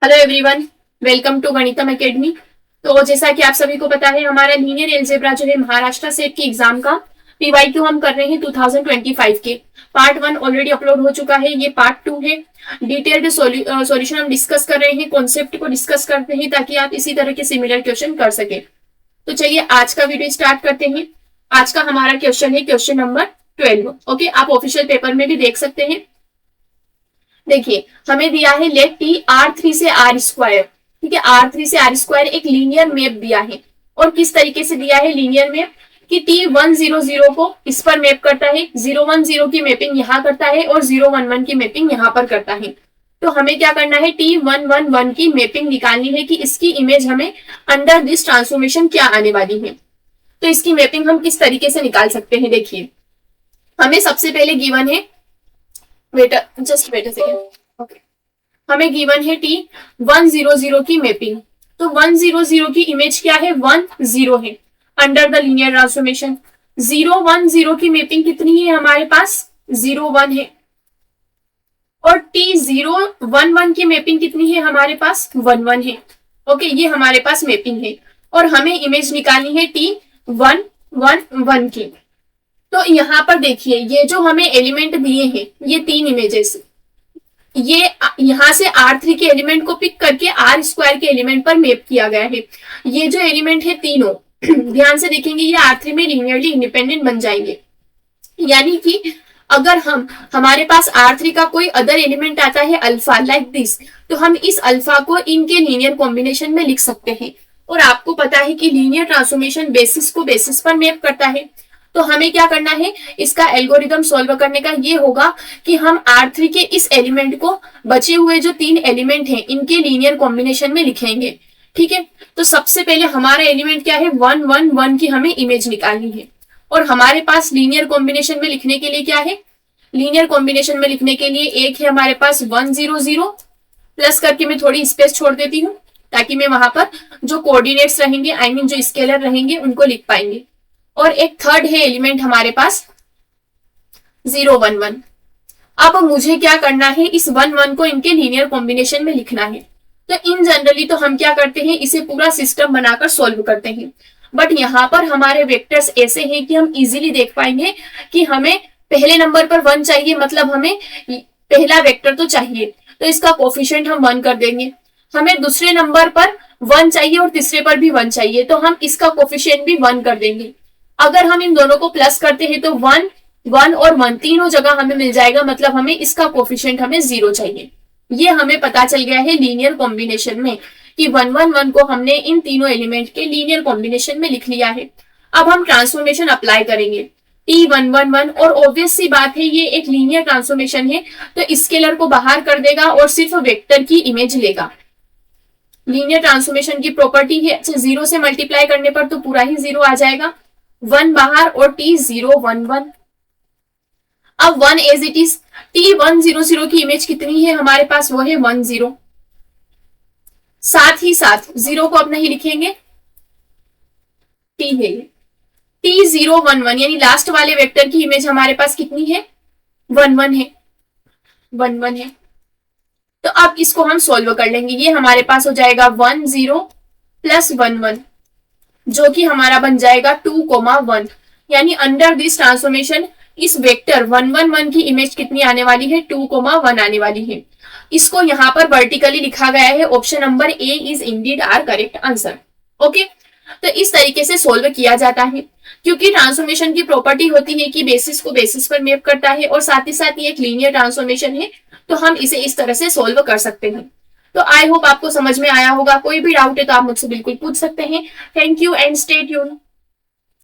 Hello everyone, welcome to Ganitam academy. तो जैसा कि आप सभी को पता है, हमारा लीनियर एलजेब्रा जो है महाराष्ट्र सेट की एग्जाम का पीवाईक्यू हम कर रहे हैं 2025 के। पार्ट 1 ऑलरेडी अपलोड हो चुका है, ये पार्ट 2 है। डिटेल्ड सॉल्यूशन हम डिस्कस कर रहे हैं, कॉन्सेप्ट को डिस्कस करते हैं ताकि आप इसी तरह के सिमिलर क्वेश्चन कर सके। तो चलिए आज का वीडियो स्टार्ट करते हैं। आज का हमारा क्वेश्चन है क्वेश्चन नंबर 12। ओके, आप ऑफिशियल पेपर में भी देख सकते हैं। देखिए, हमें दिया है लेट टी R3 से R स्क्वायर। ठीक है, R3 से R स्क्वायर एक लीनियर मैप दिया है। और किस तरीके से दिया है लीनियर मैप कि T100 को इस पर मैप करता है, 010 की मैपिंग यहाँ करता है और 011 की मैपिंग यहाँ पर करता है। तो हमें क्या करना है, T111 की मैपिंग निकालनी है कि इसकी इमेज हमें अंडर दिस ट्रांसफॉर्मेशन क्या आने वाली है। तो इसकी मैपिंग हम किस तरीके से निकाल सकते हैं। देखिए, हमें सबसे पहले गिवन है, just wait a second. Okay, हमें गिवन है T100 की मैपिंग। तो 100 की इमेज क्या है, 10 है अंडर द लीनियर ट्रांसफॉर्मेशन। 010 की मैपिंग कितनी है हमारे पास, 01 है। और T011 की मैपिंग कितनी है हमारे पास, 11 है। ओके, ये हमारे पास मैपिंग है और हमें इमेज निकालनी है T111 की। तो यहाँ पर देखिए, ये जो हमें एलिमेंट दिए हैं, ये 3 इमेजेस, ये यहाँ से R3 के एलिमेंट को पिक करके R स्क्वायर के एलिमेंट पर मैप किया गया है। ये जो एलिमेंट है तीनों ध्यान से देखेंगे, ये R3 में लीनियरली इंडिपेंडेंट बन जाएंगे। यानी कि अगर हमारे पास R3 का कोई अदर एलिमेंट आता है अल्फा लाइक दिस, तो हम इस अल्फा को इनके लीनियर कॉम्बिनेशन में लिख सकते हैं। और आपको पता है कि लीनियर ट्रांसफॉर्मेशन बेसिस को बेसिस पर मैप करता है। तो हमें क्या करना है, इसका एल्गोरिदम सॉल्व करने का ये होगा कि हम R3 के इस एलिमेंट को बचे हुए जो 3 एलिमेंट हैं इनके लीनियर कॉम्बिनेशन में लिखेंगे। ठीक है, तो सबसे पहले हमारा एलिमेंट क्या है, 111 की हमें इमेज निकालनी है। और हमारे पास लीनियर कॉम्बिनेशन में लिखने के लिए क्या है, लीनियर कॉम्बिनेशन में लिखने के लिए एक है हमारे पास 100 प्लस करके मैं थोड़ी स्पेस छोड़ देती हूँ ताकि मैं वहां पर जो कोऑर्डिनेट्स रहेंगे, आई मीन जो स्केलर रहेंगे, उनको लिख पाएंगे। और एक थर्ड है एलिमेंट हमारे पास 011। अब मुझे क्या करना है, इस 11 को इनके लीनियर कॉम्बिनेशन में लिखना है। तो इन जनरली तो हम क्या करते हैं, इसे पूरा सिस्टम बनाकर सॉल्व करते हैं। बट यहाँ पर हमारे वेक्टर्स ऐसे हैं कि हम इजीली देख पाएंगे कि हमें पहले नंबर पर 1 चाहिए, मतलब हमें पहला वेक्टर तो चाहिए, तो इसका कोफिशिएंट हम 1 कर देंगे। हमें दूसरे नंबर पर 1 चाहिए और तीसरे पर भी 1 चाहिए, तो हम इसका कोफिशिएंट भी 1 कर देंगे। अगर हम इन दोनों को प्लस करते हैं तो 1, 1 और 1 तीनों जगह हमें मिल जाएगा, मतलब हमें इसका कोफिशिएंट हमें 0 चाहिए। ये हमें पता चल गया है लीनियर कॉम्बिनेशन में कि 111 को हमने इन तीनों एलिमेंट के लीनियर कॉम्बिनेशन में लिख लिया है। अब हम ट्रांसफॉर्मेशन अप्लाई करेंगे T111, और ऑब्वियस सी बात है ये एक लीनियर ट्रांसफॉर्मेशन है, तो स्केलर को बाहर कर देगा और सिर्फ वेक्टर की इमेज लेगा। लीनियर ट्रांसफॉर्मेशन की प्रॉपर्टी है, 0 से मल्टीप्लाई करने पर तो पूरा ही 0 आ जाएगा, 1 बाहर और T011। अब 1 एज इट इज, T100 की इमेज कितनी है हमारे पास, वो है 10। साथ ही साथ 0 को अब नहीं लिखेंगे, T है ये, T011 यानी लास्ट वाले वेक्टर की इमेज हमारे पास कितनी है, 11 है, 11 है। तो अब इसको हम सॉल्व कर लेंगे। ये हमारे पास हो जाएगा 10 प्लस 11, जो कि हमारा बन जाएगा 2,1। यानी अंडर दिस ट्रांसफॉर्मेशन इस वेक्टर 111 की इमेज कितनी आने वाली है, 2,1 आने वाली है। इसको यहाँ पर वर्टिकली लिखा गया है। Option number A is indeed our correct answer. Okay, तो इस तरीके से सोल्व किया जाता है, क्योंकि ट्रांसफॉर्मेशन की प्रॉपर्टी होती है कि बेसिस को बेसिस पर मैप करता है और साथ ही साथ ये एक लीनियर ट्रांसफॉर्मेशन है, तो हम इसे इस तरह से सोल्व कर सकते हैं। तो आई होप आपको समझ में आया होगा। कोई भी डाउट है तो आप मुझसे बिल्कुल पूछ सकते हैं। Thank you and stay tuned.